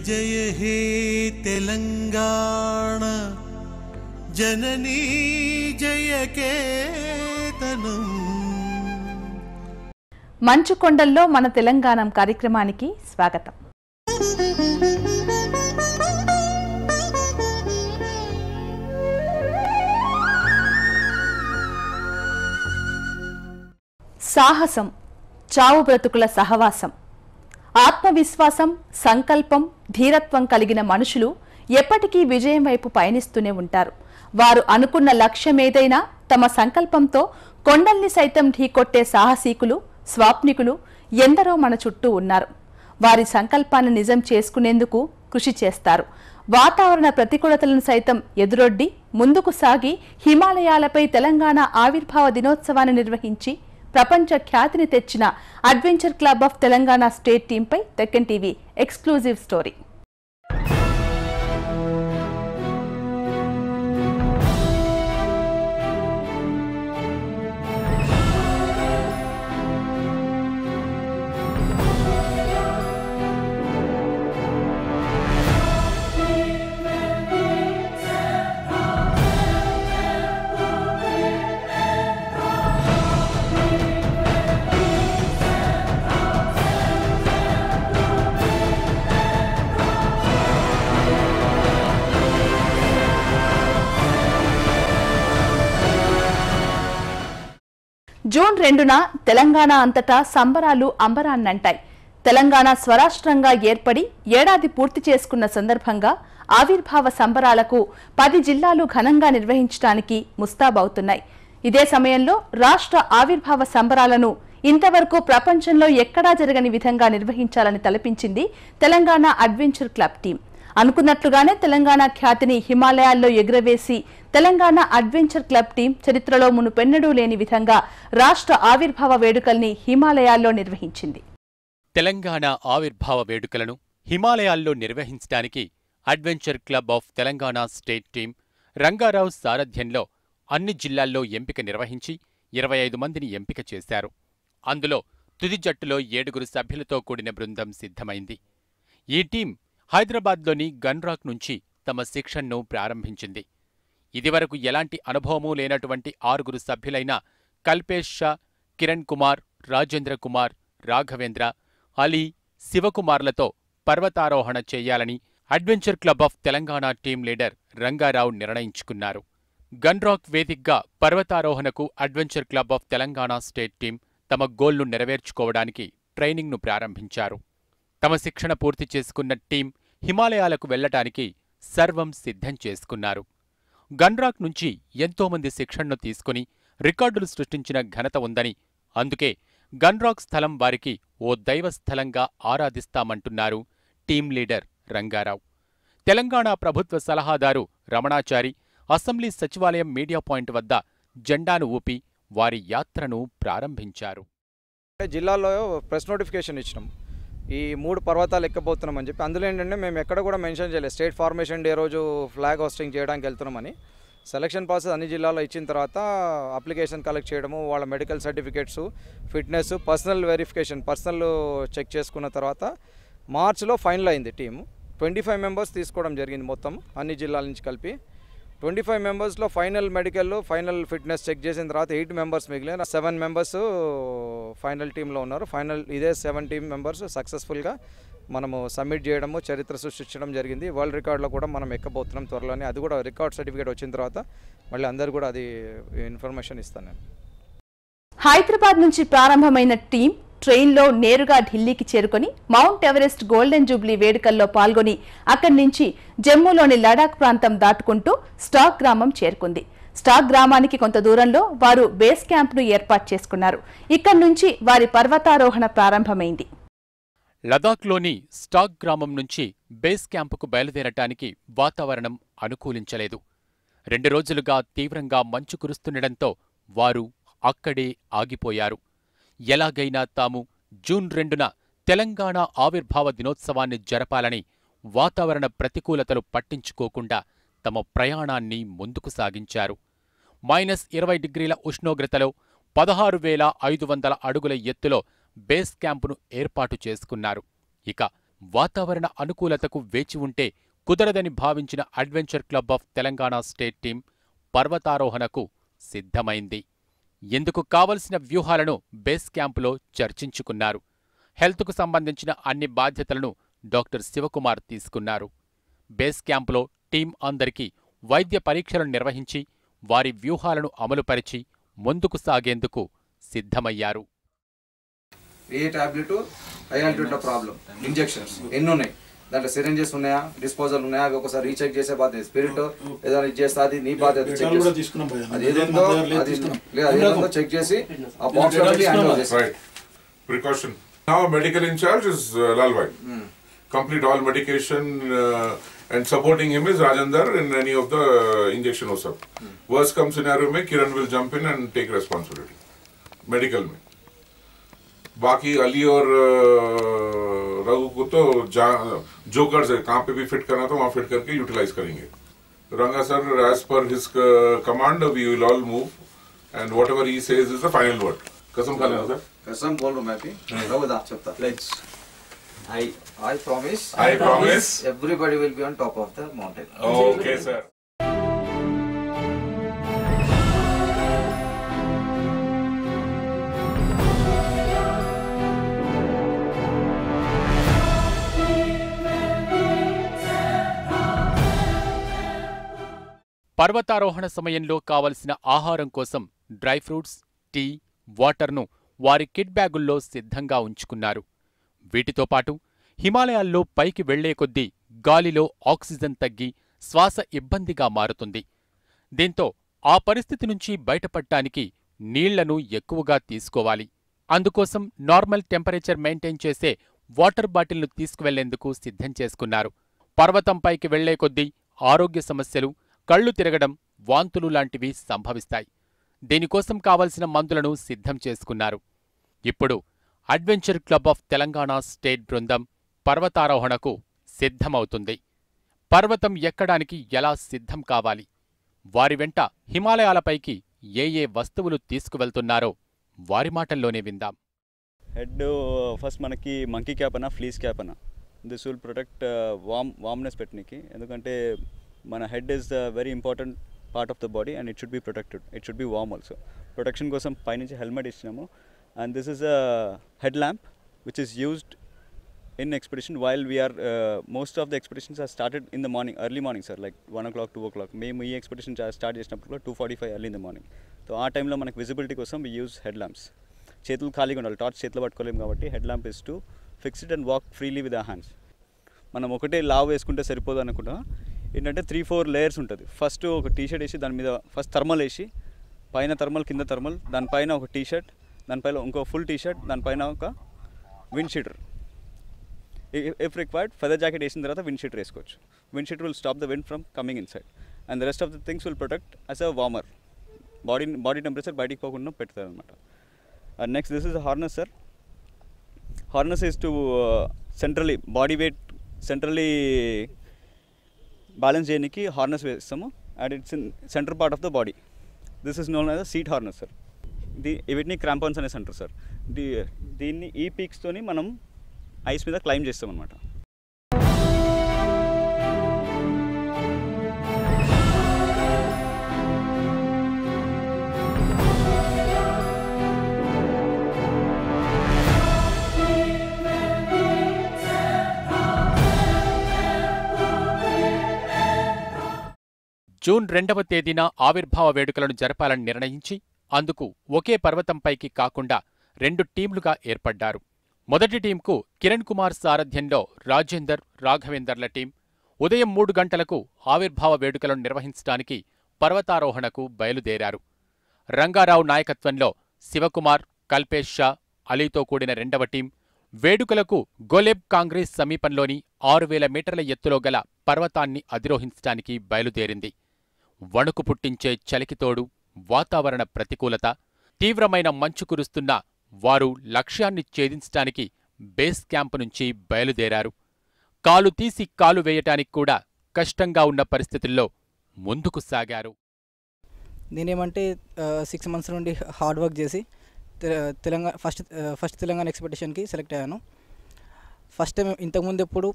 जय हे तेलंगाना जननी जय केतनं। మంచుకొండల్లో మన తెలంగాణ కార్యక్రమానికి స్వాగతం. సాహసం, చావు బ్రతుకుల సహవాసం, ఆత్మవిశ్వాసం, సంకల్పం, ధీరత్వం కలిగిన మనుషులు ఎప్పటికీ విజయం వైపు పయనిస్తూనే ఉంటారు. వారు అనుకున్న లక్ష్యమేదైనా తమ సంకల్పంతో కొండల్ని సైతం ఢీకొట్టే సాహసీకులు, స్వాప్నికులు ఎందరో మన చుట్టూ ఉన్నారు. వారి సంకల్పాన్ని నిజం చేసుకునేందుకు కృషి చేస్తారు. వాతావరణ ప్రతికూలతలను సైతం ఎదురొడ్డి ముందుకు సాగి హిమాలయాలపై తెలంగాణ ఆవిర్భావ దినోత్సవాన్ని నిర్వహించి ప్రపంచ ఖ్యాతిని తెచ్చిన adventure club of Telangana state టీంపై Deccan TV exclusive story. June 2న తెలంగాణ అంతటా సంబరాలు అంబరాన్నంటాయి. తెలంగాణ స్వరాష్ట్రంగా ఏర్పడి ఏడాది పూర్తి చేసుకున్న సందర్భంగా ఆవిర్భావ సంబరాలకు 10 జిల్లాలు ఘనంగా నిర్వహించడానికి ముస్తాబవుతున్నాయి. ఇదే సమయంలో రాష్ట్ర ఆవిర్భావ సంబరాలను ఇంతవరకు ప్రపంచంలో ఎక్కడా జరగని విధంగా నిర్వహించాలని తలపించింది తెలంగాణ అడ్వెంచర్ క్లబ్ టీం. అనుకున్నట్లుగానే తెలంగాణ ఖ్యాతిని హిమాలయాల్లో ఎగురవేసి తెలంగాణ అడ్వెంచర్ క్లబ్ టీం చరిత్రలో మునుపెన్నడూ లేని విధంగా రాష్ట్ర ఆవిర్భావ వేడుకల్ని హిమాలయాల్లో నిర్వహించింది. తెలంగాణ ఆవిర్భావ వేడుకలను హిమాలయాల్లో నిర్వహించడానికి adventure club of Telangana state team Rangarao సారథ్యంలో అన్ని జిల్లాల్లో ఎంపిక నిర్వహించి 25 మందిని ఎంపిక చేశారు. అందులో తుది జట్టులో 7 సభ్యులతో కూడిన బృందం సిద్ధమైంది. ఈ టీం హైదరాబాద్లోని గన్రాక్ నుంచి తమ శిక్షణను ప్రారంభించింది. ఇదివరకు ఎలాంటి అనుభవమూ లేనటువంటి 6 సభ్యులైన కల్పేష్ షా, కిరణ్ కుమార్, రాజేంద్ర కుమార్, రాఘవేంద్ర, అలీ, శివకుమార్లతో పర్వతారోహణ చేయాలని adventure club of Telangana team leader Rangarao నిర్ణయించుకున్నారు. గన్రాక్ వేదికగా పర్వతారోహణకు adventure club of Telangana state team తమ గోల్ను నెరవేర్చుకోవడానికి ట్రైనింగ్ను ప్రారంభించారు. తమ శిక్షణ పూర్తి చేసుకున్న టీం హిమాలయాలకు వెళ్లటానికి సర్వం సిద్ధం చేసుకున్నారు. గన్రాక్ నుంచి ఎంతోమంది శిక్షణను తీసుకుని రికార్డులు సృష్టించిన ఘనత ఉందని, అందుకే గన్రాక్ స్థలం వారికి ఓ దైవస్థలంగా ఆరాధిస్తామంటున్నారు టీం లీడర్ రంగారావు. తెలంగాణ ప్రభుత్వ సలహాదారు రమణాచారి అసెంబ్లీ సచివాలయం మీడియా పాయింట్ వద్ద జెండాను ఊపి వారి యాత్రను ప్రారంభించారు. జిల్లాలో ప్రెస్ నోటిఫికేషన్ ఇచ్చినాం, ఈ 3 పర్వతాలు ఎక్కబోతున్నామని చెప్పి. అందులో ఏంటంటే మేము ఎక్కడ కూడా మెన్షన్ చేయలేదు స్టేట్ ఫార్మేషన్ డే రోజు ఫ్లాగ్ హోస్టింగ్ చేయడానికి వెళ్తున్నామని. సెలక్షన్ ప్రాసెస్ అన్ని జిల్లాలో ఇచ్చిన తర్వాత అప్లికేషన్ కలెక్ట్ చేయడము, వాళ్ళ medical certificates, fitness, personal verification, personal check చేసుకున్న తర్వాత మార్చిలో ఫైనల్ అయింది. టీము 25 మెంబర్స్ తీసుకోవడం జరిగింది మొత్తం అన్ని జిల్లాల నుంచి కలిపి. 25 మెంబర్స్లో final medical, final fitness check చేసిన తర్వాత 8 మెంబర్స్ మిగిలిన 7 మెంబర్స్ ఫైనల్ టీంలో ఉన్నారు. ఫైనల్ ఇదే 7 మెంబర్స్ సక్సెస్ఫుల్గా మనము సబ్మిట్ చేయడము, చరిత్ర సృష్టించడం జరిగింది. వరల్డ్ రికార్డులో కూడా మనం ఎక్కబోతున్నాం త్వరలోనే. అది కూడా రికార్డ్ సర్టిఫికేట్ వచ్చిన తర్వాత మళ్ళీ అందరు కూడా అది ఇన్ఫర్మేషన్ ఇస్తాను నేను. హైదరాబాద్ నుంచి ప్రారంభమైన టీం ట్రైన్లో నేరుగా ఢిల్లీకి చేరుకుని మౌంట్ ఎవరెస్ట్ గోల్డెన్ జూబ్లీ వేడుకల్లో పాల్గొని అక్కడి నుంచి జమ్మూలోని లడాక్ ప్రాంతం దాటుకుంటూ స్టాక్ గ్రామం చేరుకుంది. స్టాక్ గ్రామానికి కొంత దూరంలో వారు బేస్ క్యాంప్ను ఏర్పాటు చేసుకున్నారు. ఇక్కడి నుంచి వారి పర్వతారోహణ ప్రారంభమైంది. లదాఖ్లోని స్టాక్ గ్రామం నుంచి బేస్ క్యాంపుకు బయలుదేరటానికి వాతావరణం అనుకూలించలేదు. 2 రోజులుగా తీవ్రంగా మంచు కురుస్తుండటంతో వారు అక్కడే ఆగిపోయారు. ఎలాగైనా తాము జూన్ 2న తెలంగాణ ఆవిర్భావ దినోత్సవాన్ని జరపాలని వాతావరణ ప్రతికూలతలు పట్టించుకోకుండా తమ ప్రయాణాన్ని ముందుకు సాగించారు. -20 ఉష్ణోగ్రతలో 16,500 అడుగుల ఎత్తులో బేస్ క్యాంపును ఏర్పాటు చేసుకున్నారు. ఇక వాతావరణ అనుకూలతకు వేచి ఉంటే కుదరదని భావించిన adventure club of Telangana state team పర్వతారోహణకు సిద్ధమైంది. ఇందుకు కావలసిన వ్యూహాలను బేస్ క్యాంపులో చర్చించుకున్నారు. హెల్త్కు సంబంధించిన అన్ని బాధ్యతలను డాక్టర్ శివకుమార్ తీసుకున్నారు. బేస్ క్యాంపులో టీం అందరికీ వైద్య పరీక్షలు నిర్వహించి వారి వ్యూహాలను అమలుపరిచి ముందుకు సాగేందుకు సిద్ధమయ్యారు. ఏ tablet high altitude problem injections ఎన్ని ఉన్నాయి, దాంట్లో సిరింజెస్ ఉన్నాయా, డిస్పోజల్ ఉన్నాయా, అవి ఒకసారి రీచెక్ చేసే బాధ్యత. స్పిరిట్ ఏదైనా ఇచ్చేస్తే అది నీ బాధ్యత. అది ఏదేందో అదేందో చెక్ చేసి ఆ బాక్స్ లో హ్యాండ్ ఓవర్ చేసి. Precaution. Now medical in charge is Lalbhai. Complete all medication and supporting him is Rajendra in any of the injection or sub. Worst come scenario mein Kiran will jump in and take responsibility. Medical mein. बाकी अली और रघु को तो jokers है, कहाँ पे भी fit करना तो वहाँ फिट करके यूटिलाइज करेंगे. रंगा sir, as per his command, we will all move and whatever he says is the final word. कसम खा लेना सर. कसम बोल रहा हूँ मैं भी. रघु दा चलता. Let's. I promise. I promise. Everybody will be on top of the mountain. Okay sir. పర్వతారోహణ సమయంలో కావలసిన ఆహారం కోసం డ్రై ఫ్రూట్స్, టీ, వాటర్ను వారి కిట్ బ్యాగుల్లో సిద్ధంగా ఉంచుకున్నారు. వీటితో పాటు హిమాలయాల్లో పైకి వెళ్లే కొద్దీ గాలిలో ఆక్సిజన్ తగ్గి శ్వాస ఇబ్బందిగా మారుతుంది. దీంతో ఆ పరిస్థితి నుంచి బయటపడటానికి నీళ్లను ఎక్కువగా తీసుకోవాలి. అందుకోసం నార్మల్ టెంపరేచర్ మెయింటైన్ చేసే వాటర్ బాటిల్ను తీసుకువెళ్లేందుకు సిద్ధం చేసుకున్నారు. పర్వతంపైకి వెళ్లే కొద్దీ ఆరోగ్య సమస్యలు, కళ్ళు తిరగడం, వాంతులు లాంటివి సంభవిస్తాయి. దీనికోసం కావలసిన మందులను సిద్ధం చేసుకున్నారు. ఇప్పుడు adventure club of Telangana state బృందం పర్వతారోహణకు సిద్ధమవుతుంది. పర్వతం ఎక్కడానికి ఎలా సిద్ధం కావాలి, వారి వెంట హిమాలయాలపైకి ఏ వస్తువులు తీసుకువెళ్తున్నారో వారి మాటల్లోనే విందాం. హెడ్ ఫస్ట్ మనకి మంకీ క్యాప్ అన్న, ఫ్లీస్ క్యాప్ అన్న. దిస్ విల్ ప్రొటెక్ట్ వామ్నెస్ పెట్టడానికి. ఎందుకంటే మన head is the very important part of the body and it should be protected. It should be warm also. Protection కోసం పైనుంచి హెల్మెట్ ఇచ్చినాము. And this is a head lamp which is used in expedition while we are most of the expeditions are started in the morning, early morning sir, like 1 o'clock 2 o'clock. మేము ఈ expedition start చేసినప్పుడు 2:45 early in the morning. So ఆ టైంలో మనకు visibility కోసం we use head lamps. చేతులు ఖాళీగా ఉండాలి, టార్చ్ చేతిలో పట్టుకోలేము కాబట్టి head lamp is to fix it and walk freely with ఆ హ్యాండ్స్. మనం ఒకటే లావ్ వేసుకుంటే సరిపోదు అనుకుంటా. ఏంటంటే 3-4 లేయర్స్ ఉంటుంది. ఫస్ట్ ఒక టీషర్ట్ వేసి దాని మీద ఫస్ట్ థర్మల్ వేసి, పైన థర్మల్ కింద థర్మల్, దానిపైన ఒక టీషర్ట్, దానిపైన ఇంకో ఫుల్ టీషర్ట్, దానిపైన ఒక wind sheeter. If required, feather jacket వేసిన తర్వాత విండ్ షీటర్ వేసుకోవచ్చు. Wind sheeter will stop the wind from coming inside and the rest of the things will protect as a warmer. Body temperature బయటికి పోకుండా పెడతారు అనమాట. And next this is a harness sir. Harness is to centrally body weight centrally balance చేయడానికి harness వేస్తాము. And it's in centre part of the body. This is known as a seat harness sir. వీటిని crampons అనేసి అంటారు sir. దీన్ని ఈ పీక్స్తోని మనం ice మీద claim చేస్తాం అనమాట. జూన్ 2వ తేదీన ఆవిర్భావ వేడుకలను జరపాలని నిర్ణయించి అందుకు ఒకే పర్వతంపైకి కాకుండా 2 టీంలుగా ఏర్పడ్డారు. మొదటి టీంకు కిరణ్ కుమార్ సారథ్యంలో రాజేందర్, రాఘవేందర్ల టీం ఉదయం 3 గంటలకు ఆవిర్భావ వేడుకలను నిర్వహించడానికి పర్వతారోహణకు బయలుదేరారు. రంగారావు నాయకత్వంలో శివకుమార్, కల్పేష్ షా, అలీతో కూడిన 2వ టీం వేడుకలకు గోలెబ్ కాంగ్రెస్ సమీపంలోని 6000 మీటర్ల ఎత్తులో గల పర్వతాన్ని అధిరోహించడానికి బయలుదేరింది. వణుకు పుట్టించే చలికితోడు వాతావరణ ప్రతికూలత, తీవ్రమైన మంచు కురుస్తున్న వారు లక్ష్యాన్ని ఛేదించటానికి బేస్ క్యాంపు నుంచి బయలుదేరారు. కాలు తీసి కాలు వేయటానికి కూడా కష్టంగా ఉన్న పరిస్థితుల్లో ముందుకు సాగారు. నేనేమంటే 6 months నుండి హార్డ్ వర్క్ చేసి తెలంగాణ ఫస్ట్ తెలంగాణ ఎక్స్పెడిషన్కి సెలెక్ట్ అయ్యాను. ఫస్ట్ టైం ఇంతకుముందు ఎప్పుడు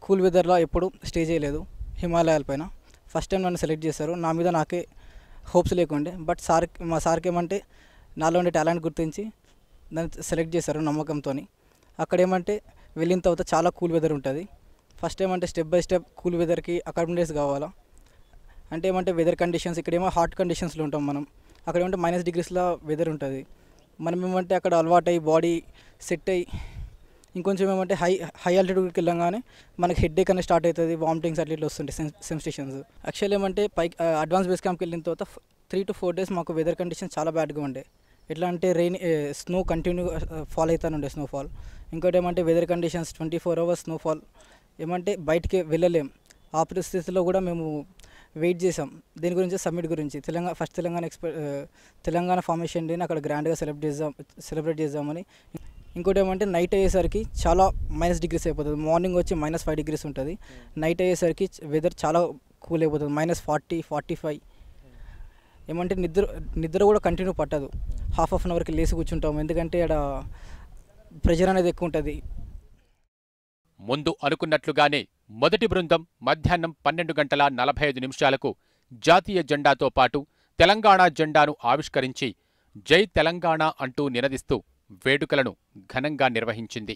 కూల్ వెదర్లో ఎప్పుడు స్టే చేయలేదు హిమాలయాల పైన. ఫస్ట్ టైం నన్ను సెలెక్ట్ చేశారు. నా మీద నాకే హోప్స్ లేకుండే, బట్ మా సార్కి ఏమంటే నాలో ఉండే టాలెంట్ గుర్తించి నన్ను సెలెక్ట్ చేశారు నమ్మకంతో. అక్కడ ఏమంటే వెళ్ళిన తర్వాత చాలా కూల్ వెదర్ ఉంటుంది. ఫస్ట్ ఏమంటే step by step cool వెదర్కి accommodates కావాలా అంటే ఏమంటే వెదర్ కండిషన్స్ ఇక్కడేమో హాట్ కండిషన్స్లో ఉంటాం మనం, అక్కడ ఏమంటే -డిగ్రీస్లో వెదర్ ఉంటుంది. మనం ఏమంటే అక్కడ అలవాటు అయ్యి బాడీ సెట్ అయ్యి ఇంకొంచెం ఏమంటే హై ఆల్టిట్యూడ్కి వెళ్ళంగానే మనకి హెడ్ఏక్ అనేది స్టార్ట్ అవుతుంది, వామిటింగ్స్ అట్లా ఇట్లా వస్తుంటాయి సెన్సేషన్స్. యాక్చువల్లీ ఏమంటే పైకి అడ్వాన్స్ బేస్ క్యాంప్కి వెళ్ళిన తర్వాత 3 to 4 days మాకు వెదర్ కండిషన్స్ చాలా బ్యాడ్గా ఉండే. ఎట్లా అంటే స్నో కంటిన్యూ ఫాల్ అవుతాను ఉండే స్నోఫాల్. ఇంకోటి ఏమంటే వెదర్ కండిషన్స్ 24 hours స్నోఫాల్, ఏమంటే బయటికి వెళ్ళలేం. ఆ పరిస్థితిలో కూడా మేము వెయిట్ చేసాం దీని గురించి, సమ్మిట్ గురించి. తెలంగాణ ఫార్మేషన్ డేని అక్కడ గ్రాండ్గా సెలబ్రేట్ చేద్దామని. ఇంకోటి ఏమంటే నైట్ అయ్యేసరికి చాలా -degrees అయిపోతుంది. మార్నింగ్ వచ్చి -5 degrees ఉంటుంది, నైట్ అయ్యేసరికి వెదర్ చాలా కూల్ అయిపోతుంది, -40, 45. ఏమంటే నిద్ర కూడా కంటిన్యూ పట్టదు. హాఫ్ అన్ అవర్కి లేచి కూర్చుంటాం, ఎందుకంటే అక్కడ ప్రెషర్ అనేది ఎక్కువ ఉంటుంది. ముందు అనుకున్నట్లుగానే మొదటి బృందం మధ్యాహ్నం 12:45 జాతీయ జెండాతో పాటు తెలంగాణ జెండాను ఆవిష్కరించి జై తెలంగాణ అంటూ నినదిస్తూ వేడుకలను ఘనంగా నిర్వహించింది.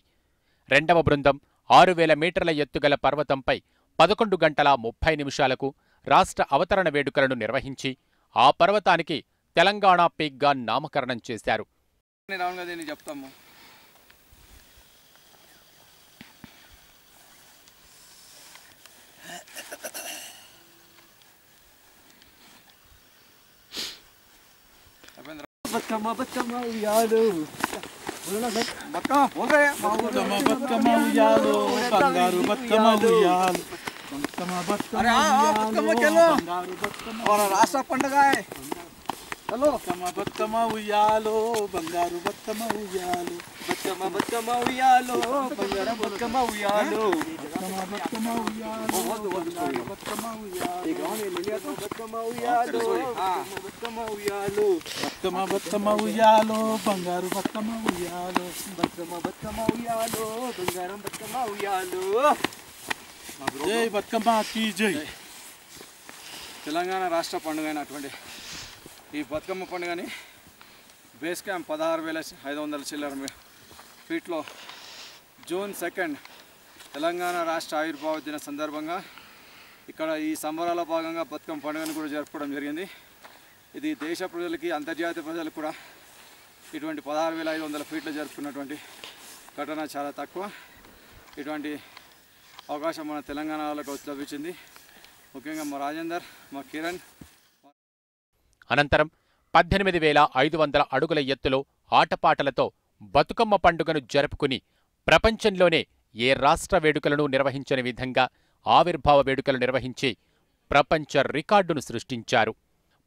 రెండవ బృందం 6000 మీటర్ల ఎత్తుగల పర్వతంపై 11:30 రాష్ట్ర అవతరణ వేడుకలను నిర్వహించి ఆ పర్వతానికి తెలంగాణ పీక్గా నామకరణం చేశారు. బతుకమ్మ బతుకమ్మ ఉయ్యాలో బతుకమ్మ బతుకమ్మ ఉయ్యాలో బంగారు బతుకమ్మ ఉయ్యాలో రాష్ట్ర పండుగ బతుకమ్మ ఉయ్యాలో బంగారు బతుకమ్మ ఉయ్యాలో బతుకమ్మ బతుకమ్మ ఉయ్యాలో బంగారు బతుకమ్మ ఉయ్యాలో బతుకమ్మ బతుకమ్మ ఉయ్యాలో బతుకమ్మ ఉయ్యాలో బతుకమ్మ ఉయ్యాలో బతుకమ్మ బతుకమ్మ ఉయ్యాలో బంగారు బతుకమ్మ ఉయ్యాలో బతుకమ్మ బతుకమ్మ ఉయ్యాలో బంగారం బతుకమ్మ ఉయ్యాలో. జై బతుకమ్మ కీ జై. తెలంగాణ రాష్ట్ర పండుగ అయినటువంటి ఈ బతుకమ్మ పండుగని బేస్ క్యాంప్ 16,500 చిల్లర ఫీట్లో జూన్ 2 తెలంగాణ రాష్ట్ర ఆవిర్భావ దిన సందర్భంగా ఇక్కడ ఈ సంబరాల భాగంగా బతుకమ్మ పండుగను కూడా జరుపుకోవడం జరిగింది. ఇది దేశ ప్రజలకి అంతర్జాతీయ ప్రజలకు కూడా ఇటువంటి 16,500 ఫీట్లు జరుపుకున్నటువంటి ఘటన చాలా తక్కువ. ఇటువంటి అవకాశం మన తెలంగాణ వాళ్ళకు లభించింది. ముఖ్యంగా మా రాజేందర్, మా కిరణ్. అనంతరం 18,500 అడుగుల ఎత్తులో ఆటపాటలతో బతుకమ్మ పండుగను జరుపుకుని ప్రపంచంలోనే ఏ రాష్ట్ర వేడుకలను నిర్వహించని విధంగా ఆవిర్భావ వేడుకలు నిర్వహించి ప్రపంచ రికార్డును సృష్టించారు.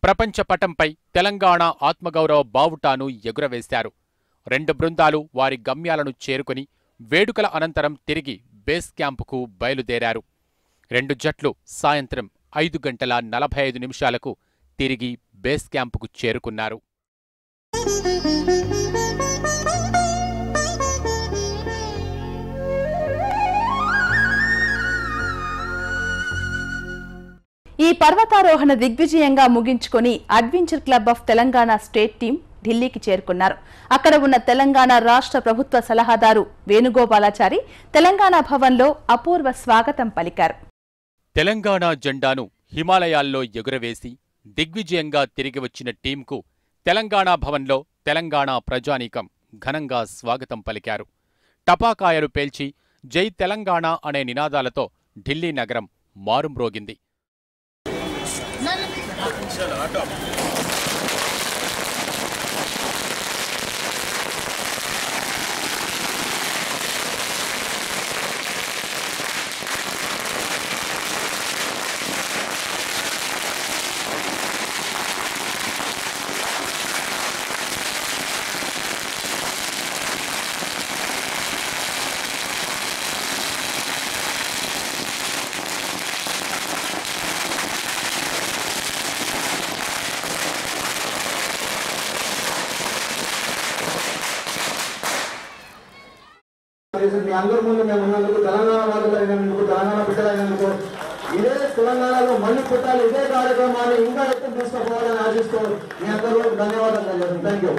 ప్రపంచ పటంపై తెలంగాణ ఆత్మగౌరవ బావుటాను ఎగురవేశారు. 2 బృందాలు వారి గమ్యాలను చేరుకుని వేడుకల అనంతరం తిరిగి బేస్ క్యాంపుకు బయలుదేరారు. 2 జట్లు సాయంత్రం 5:45 తిరిగి బేస్ క్యాంపుకు చేరుకున్నారు. ఈ పర్వతారోహణ దిగ్విజయంగా ముగించుకొని adventure club of Telangana state team ఢిల్లీకి చేరుకున్నారు. అక్కడ ఉన్న తెలంగాణ రాష్ట్ర ప్రభుత్వ సలహాదారు వేణుగోపాలాచారి తెలంగాణ భవన్లో అపూర్వ స్వాగతం పలికారు. తెలంగాణ జెండాను హిమాలయాల్లో ఎగురవేసి దిగ్విజయంగా తిరిగి వచ్చిన టీంకు తెలంగాణ భవన్లో తెలంగాణ ప్రజానీకం ఘనంగా స్వాగతం పలికారు. టపాకాయలు పేల్చి జై తెలంగాణ అనే నినాదాలతో ఢిల్లీ నగరం మారుమ్రోగింది. దయచేసి మీ అందరి ముందు మేము ఉన్నందుకు, తెలంగాణ వాదులైనందుకు, తెలంగాణ బిడ్డలైనందుకు, ఇదే తెలంగాణలో మళ్ళీ పుట్టాలి, ఇదే కార్యక్రమాన్ని ఇంకా ఎక్కువ తీసుకుపోవాలని ఆశిస్తూ మీ అందరూ ధన్యవాదాలు తెలియజేస్తాను. Thank you.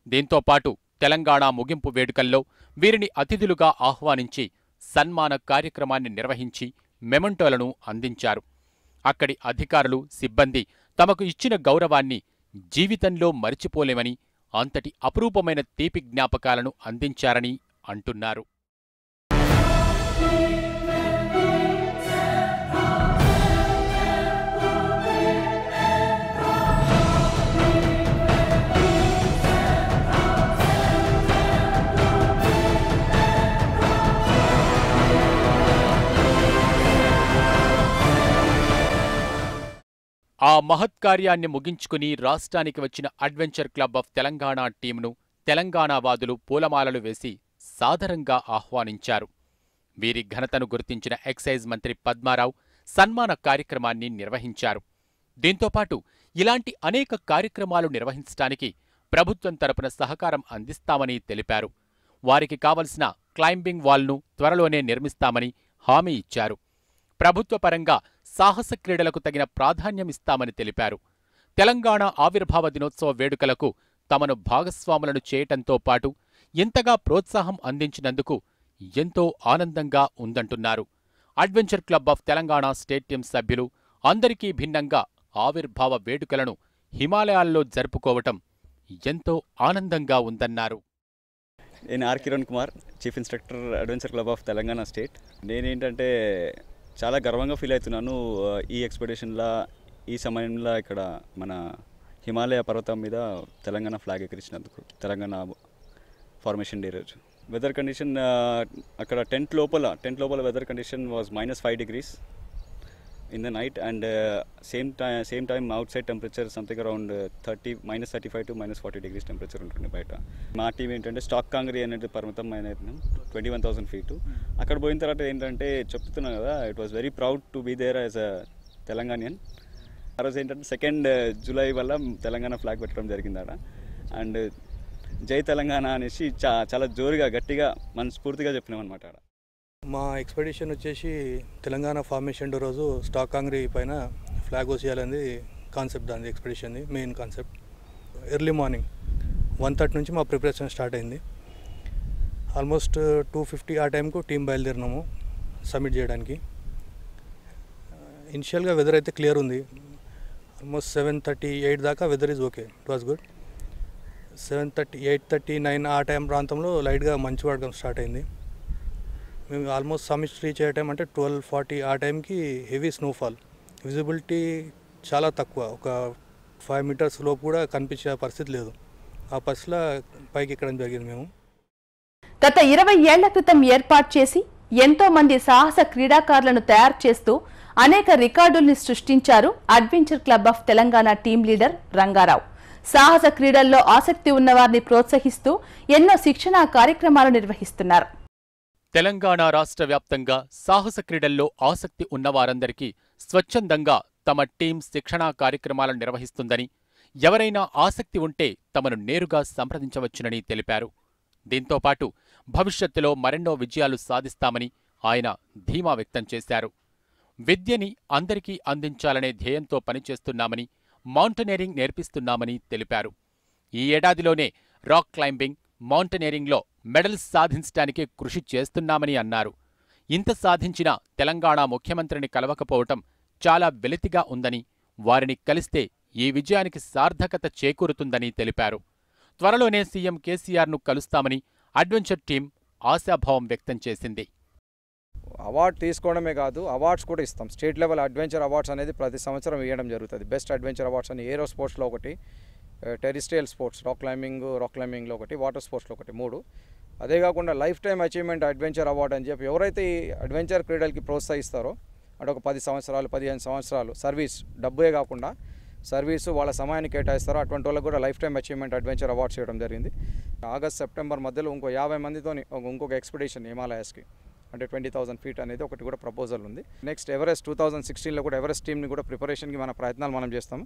దీంతో పాటు తెలంగాణ ముగింపు వేడుకల్లో వీరిని అతిథులుగా ఆహ్వానించి సన్మాన కార్యక్రమాన్ని నిర్వహించి మెమంటోలను అందించారు. అక్కడి అధికారులు, సిబ్బంది తమకు ఇచ్చిన గౌరవాన్ని జీవితంలో మరిచిపోలేమని, అంతటి అపురూపమైన తీపి జ్ఞాపకాలను అందించారని అంటున్నారు. ఆ మహత్కార్యాన్ని ముగించుకుని రాష్ట్రానికి వచ్చిన అడ్వెంచర్ క్లబ్ ఆఫ్ తెలంగాణ టీంను తెలంగాణవాదులు పూలమాలలు వేసి సాదరంగా ఆహ్వానించారు. వీరి ఘనతను గుర్తించిన ఎక్సైజ్ మంత్రి పద్మారావు సన్మాన కార్యక్రమాన్ని నిర్వహించారు. దీంతోపాటు ఇలాంటి అనేక కార్యక్రమాలు నిర్వహించడానికి ప్రభుత్వం తరపున సహకారం అందిస్తామని తెలిపారు. వారికి కావలసిన క్లైంబింగ్ వాల్ను త్వరలోనే నిర్మిస్తామని హామీ ఇచ్చారు. ప్రభుత్వ పరంగా సాహస క్రీడలకు తగిన ప్రాధాన్యమిస్తామని తెలిపారు. తెలంగాణ ఆవిర్భావ దినోత్సవ వేడుకలకు తమను భాగస్వాములను చేయటంతో పాటు ఇంతగా ప్రోత్సాహం అందించినందుకు ఎంతో ఆనందంగా ఉందంటున్నారు. Adventure club of Telangana state team సభ్యులు అందరికీ భిన్నంగా ఆవిర్భావ వేడుకలను హిమాలయాల్లో జరుపుకోవటం ఎంతో ఆనందంగా ఉందన్నారు. నేను R Kiran Kumar, chief instructor adventure club of Telangana state. నేనేంటంటే చాలా గర్వంగా ఫీల్ అవుతున్నాను ఈ ఎక్స్పెడిషన్లో, ఈ సమయంలో ఇక్కడ మన హిమాలయ పర్వతం మీద తెలంగాణ ఫ్లాగ్ ఎగిరించినందుకు, తెలంగాణ ఫార్మేషన్ డే రోజు. వెదర్ కండిషన్ అక్కడ టెంట్ లోపల weather condition was -5 degrees in the night, and same time outside temperature something around -35 to -40 degrees temperature ఉంటుంది బయట. మా టీం ఏంటంటే స్టాక్ కాంగ్రీ అనేది పర్వతం అనేది 21,000 feet. అక్కడ పోయిన తర్వాత ఏంటంటే చెప్తున్నాను కదా, it was very proud to be there as a Telanganian. ఆ రోజు ఏంటంటే 2nd July వల్ల తెలంగాణ ఫ్లాగ్ పెట్టడం జరిగింది అక్కడ. అండ్ జై తెలంగాణ అనేసి చాలా జోరుగా గట్టిగా మనస్ఫూర్తిగా చెప్పినాం అనమాట. మా ఎక్స్పెడిషన్ వచ్చేసి తెలంగాణ ఫార్మేషన్ డే రోజు స్టాక్ కాంగ్రీ పైన ఫ్లాగ్ వచ్చేయాలనేది కాన్సెప్ట్, దాని ఎక్స్పెడిషన్ది మెయిన్ కాన్సెప్ట్. ఎర్లీ మార్నింగ్ 1:30 నుంచి మా ప్రిపరేషన్ స్టార్ట్ అయింది. ఆల్మోస్ట్ 2:50 ఆ టైంకు టీం బయలుదేరినాము సబ్మిట్ చేయడానికి. ఇనిషియల్గా వెదర్ అయితే క్లియర్ ఉంది. ఆల్మోస్ట్ 7:38 దాకా weather is okay, it was good. 7:30, 8:30, 9 ఆ టైం ప్రాంతంలో లైట్గా మంచు పడడం స్టార్ట్ అయింది. మేము ఆల్మోస్ట్ సమ్మిట్ రీచ్ అయ్యే టైం అంటే 12:40 ఆ టైంకి హెవీ స్నోఫాల్, విజిబిలిటీ చాలా తక్కువ, ఒక 5 meters లోపు కూడా కనిపించే పరిస్థితి లేదు. ఆ పరిస్థితిలో పైకి ఎక్కడం జరిగింది. మేము గత 20 ఏళ్ల క్రితం ఏర్పాటు చేసి ఎంతో మంది సాహస క్రీడాకారులను తయారు చేస్తూ అనేక రికార్డుల్ని సృష్టించారు adventure club of Telangana team leader Rangarao. సాహస క్రీడల్లో ఆసక్తి ఉన్నవారిని ప్రోత్సహిస్తూ ఎన్నో శిక్షణా కార్యక్రమాలు నిర్వహిస్తున్నారు. తెలంగాణ రాష్ట్ర వ్యాప్తంగా సాహస క్రీడల్లో ఆసక్తి ఉన్నవారందరికీ స్వచ్ఛందంగా తమ టీం శిక్షణా కార్యక్రమాలను నిర్వహిస్తుందని, ఎవరైనా ఆసక్తి ఉంటే తమను నేరుగా సంప్రదించవచ్చునని తెలిపారు. దీంతోపాటు భవిష్యత్తులో మరెన్నో విజయాలు సాధిస్తామని ఆయన ధీమా వ్యక్తం చేశారు. విద్యని అందరికీ అందించాలనే ధ్యేయంతో పనిచేస్తున్నామని, మౌంటనీరింగ్ నేర్పిస్తున్నామని తెలిపారు. ఈ ఏడాదిలోనే రాక్ క్లైంబింగ్, మౌంటనీరింగ్లో మెడల్స్ సాధించడానికి కృషి చేస్తున్నామని అన్నారు. ఇంత సాధించిన తెలంగాణ ముఖ్యమంత్రిని కలవకపోవటం చాలా వెలితిగా ఉందని, వారిని కలిస్తే ఈ విజయానికి సార్థకత చేకూరుతుందని తెలిపారు. త్వరలోనే సీఎం కేసీఆర్ను కలుస్తామని అడ్వెంచర్ టీం ఆశాభావం వ్యక్తం చేసింది. అవార్డు తీసుకోవడమే కాదు, అవార్డ్స్ కూడా ఇస్తాం. స్టేట్ లెవెల్ అడ్వెంచర్ అవార్డ్స్ అనేది ప్రతి సంవత్సరం ఇవ్వడం జరుగుతుంది. బెస్ట్ అడ్వెంచర్ అవార్డ్స్ అని ఏరో స్పోర్ట్స్లో ఒకటి, టెరిస్ట్రియల్ స్పోర్ట్స్ రాక్ క్లైంబింగ్లో ఒకటి, వాటర్ స్పోర్ట్స్లో ఒకటి, 3. అదే కాకుండా life time achievement adventure award అని చెప్పి ఎవరైతే ఈ అడ్వెంచర్ క్రీడలకి ప్రోత్సహిస్తారో, అంటే ఒక 10 సంవత్సరాలు 15 సంవత్సరాలు సర్వీస్, డబ్బే కాకుండా సర్వీసు వాళ్ళ సమయాన్ని కేటాయిస్తారో అటువంటి వాళ్ళకు కూడా life time achievement adventure awards చేయడం జరిగింది. ఆగస్ట్ సెప్టెంబర్ మధ్యలో ఇంకో 50 మందితోని ఇంకొక ఎక్స్పెడిషన్ హిమాలయాస్కి, అంటే 20,000 feet అనేది ఒకటి కూడా ప్రపోజల్ ఉంది. నెక్స్ట్ ఎవరెస్ట్ 2016లో కూడా ఎవరెస్ట్ టీమ్ని కూడా ప్రిపరేషన్కి మన ప్రయత్నాలు మనం చేస్తాము.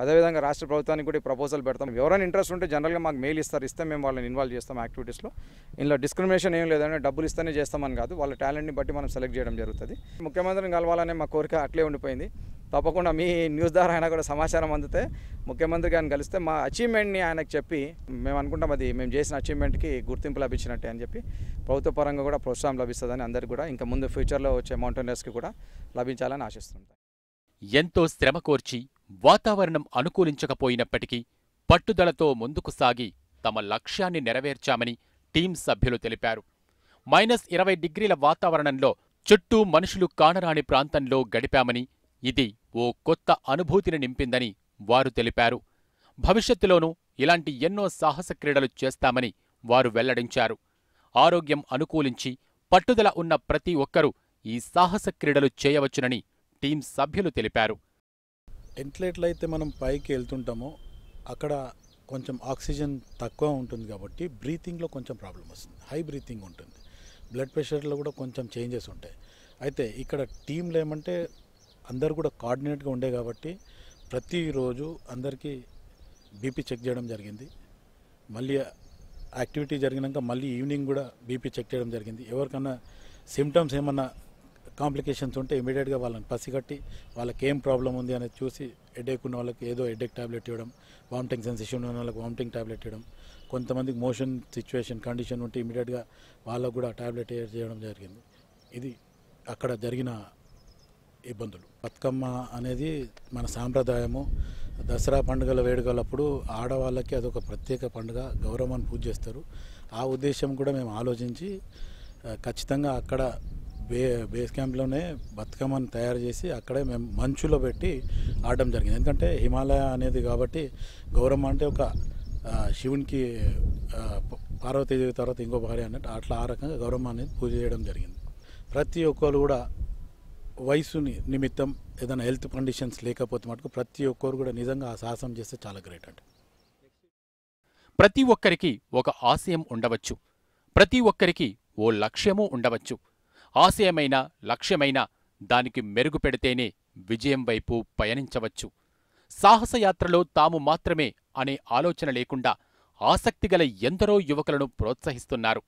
అదేవిధంగా రాష్ట్ర ప్రభుత్వానికి కూడా ఈ ప్రపోజల్ పెడతాం. ఎవరైనా ఇంట్రెస్ట్ ఉంటే జనరల్గా మాకు మెయిల్ ఇస్తారు, ఇస్తే మేము వాళ్ళని ఇన్వాల్వ్ చేస్తాం యాక్టివిటీస్లో. ఇందులో డిస్క్రిమినేషన్ ఏం లేదంటే డబ్బులు ఇస్తేనే చేస్తామని కాదు, వాళ్ళ టాలెంట్ని బట్టి మనం సెలెక్ట్ చేయడం జరుగుతుంది. ముఖ్యమంత్రిని కలవాలనే మా కోరిక అట్లే ఉండిపోయింది. తప్పకుండా మీ న్యూస్ ద్వారా ఆయన కూడా సమాచారం అందితే ముఖ్యమంత్రి గారిని కలిస్తే మా అచీవ్మెంట్ని ఆయనకు చెప్పి మేము అనుకుంటాం అది మేము చేసిన అచీవ్మెంట్కి గుర్తింపు లభించినట్టే అని చెప్పి ప్రభుత్వ పరంగా కూడా ప్రోత్సాహం లభిస్తుందని అందరికీ కూడా ఇంకా ముందు ఫ్యూచర్లో వచ్చే మౌంటైనర్స్కి కూడా లభించాలని ఆశిస్తుంటాం. ఎంతో శ్రమ కోర్చి వాతావరణం అనుకూలించకపోయినప్పటికీ పట్టుదలతో ముందుకు సాగి తమ లక్ష్యాన్ని నెరవేర్చామని టీం సభ్యులు తెలిపారు. -20 డిగ్రీల వాతావరణంలో చుట్టూ మనుషులు కానరాని ప్రాంతంలో గడిపామని, ఇది ఓ కొత్త అనుభూతిని నింపిందని వారు తెలిపారు. భవిష్యత్తులోనూ ఇలాంటి ఎన్నో సాహస క్రీడలు చేస్తామని వారు వెల్లడించారు. ఆరోగ్యం అనుకూలించి పట్టుదల ఉన్న ప్రతి ఒక్కరూ ఈ సాహస క్రీడలు చేయవచ్చునని టీం సభ్యులు తెలిపారు. ఎట్లెట్లయితే అయితే మనం పైకి వెళ్తుంటామో అక్కడ కొంచెం ఆక్సిజన్ తక్కువ ఉంటుంది కాబట్టి బ్రీతింగ్లో కొంచెం ప్రాబ్లం వస్తుంది, హై బ్రీతింగ్ ఉంటుంది, బ్లడ్ ప్రెషర్లో కూడా కొంచెం చేంజెస్ ఉంటాయి. అయితే ఇక్కడ టీంలో ఏమంటే అందరు కూడా కోఆర్డినేట్గా ఉండే కాబట్టి ప్రతిరోజు అందరికీ బీపీ చెక్ చేయడం జరిగింది. మళ్ళీ యాక్టివిటీ జరిగినాక మళ్ళీ ఈవినింగ్ కూడా బీపీ చెక్ చేయడం జరిగింది. ఎవరికన్నా సిమ్టమ్స్ ఏమన్నా కాంప్లికేషన్స్ ఉంటే ఇమీడియట్గా వాళ్ళని పసిగట్టి వాళ్ళకి ఏం ప్రాబ్లం ఉంది అనేది చూసి హెడేక్ ఉన్న వాళ్ళకి ఏదో హెడేక్ ట్యాబ్లెట్ ఇవ్వడం, వామిటింగ్ సెన్సేషన్ ఉన్న వాళ్ళకి వామిటింగ్ ట్యాబ్లెట్ ఇవ్వడం, కొంతమందికి మోషన్ సిచ్యువేషన్ కండిషన్ ఉంటే ఇమీడియట్గా వాళ్ళకు కూడా ట్యాబ్లెట్ చేయడం జరిగింది. ఇది అక్కడ జరిగిన ఇబ్బందులు. బతుకమ్మ అనేది మన సాంప్రదాయము. దసరా పండుగల వేడుకలప్పుడు ఆడవాళ్ళకి అదొక ప్రత్యేక పండుగ, గౌరవాన్ని పూజ చేస్తారు. ఆ ఉద్దేశం కూడా మేము ఆలోచించి ఖచ్చితంగా అక్కడ బేస్ క్యాంప్లోనే బతుకమ్మను తయారు చేసి అక్కడే మేము మంచులో పెట్టి ఆడడం జరిగింది. ఎందుకంటే హిమాలయ అనేది కాబట్టి గౌరమ్మ అంటే ఒక శివునికి పార్వతీదేవి తర్వాత ఇంకో భార్య అన్నట్టు అట్లా ఆ రకంగా గౌరమ్మ అనేది పూజ చేయడం జరిగింది. ప్రతి ఒక్కరు కూడా వయసుని నిమిత్తం ఏదైనా హెల్త్ కండిషన్స్ లేకపోతే మటుకు ప్రతి ఒక్కరు కూడా నిజంగా ఆ సాహసం చేస్తే చాలా గ్రేట్ అండి. ప్రతి ఒక్కరికి ఒక ఆశయం ఉండవచ్చు, ప్రతి ఒక్కరికి ఓ లక్ష్యమూ ఉండవచ్చు. ఆశయమైన లక్ష్యమైన దానికి మెరుగు పెడితేనే విజయం వైపు పయనించవచ్చు. సాహసయాత్రలో తాము మాత్రమే అనే ఆలోచన లేకుండా ఆసక్తిగల ఎందరో యువకులను ప్రోత్సహిస్తున్నారు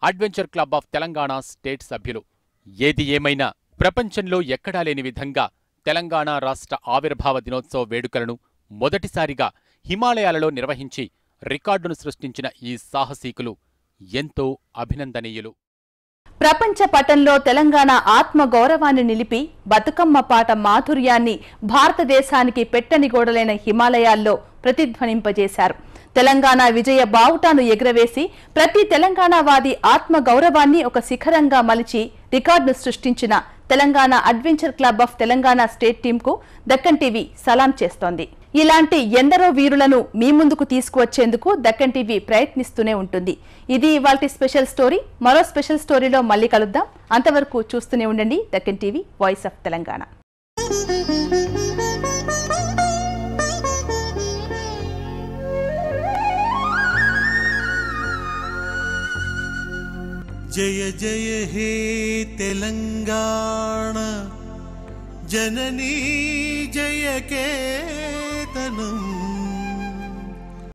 adventure club of Telangana state సభ్యులు. ఏది ఏమైనా ప్రపంచంలో ఎక్కడా లేని విధంగా తెలంగాణ రాష్ట్ర ఆవిర్భావ దినోత్సవ వేడుకలను మొదటిసారిగా హిమాలయాలలో నిర్వహించి రికార్డును సృష్టించిన ఈ సాహసీకులు ఎంతో అభినందనీయులు. ప్రపంచ పటంలో తెలంగాణ ఆత్మ గౌరవాన్ని నిలిపి బతుకమ్మ పాట మాధుర్యాన్ని భారతదేశానికి పెట్టని గోడలైన హిమాలయాల్లో ప్రతిధ్వనింపజేశారు. తెలంగాణ విజయ బావుటాను ఎగురవేసి ప్రతి తెలంగాణవాది ఆత్మ గౌరవాన్ని ఒక శిఖరంగా మలిచి రికార్డును సృష్టించిన Telangana adventure club of Telangana state టీంకు దక్కన్ టీవీ సలాం చేస్తోంది. ఇలాంటి ఎందరో వీరులను మీ ముందుకు తీసుకువచ్చేందుకు దక్కన్ టీవీ ప్రయత్నిస్తూనే ఉంటుంది. ఇది ఇవాల్టి స్పెషల్ స్టోరీ. మరో స్పెషల్ స్టోరీలో మళ్ళీ కలుద్దాం. అంతవరకు చూస్తూనే ఉండండి Deccan TV, voice of Telangana. జయ జయ హే తెలంగాణ జననీ జయ కేతనం.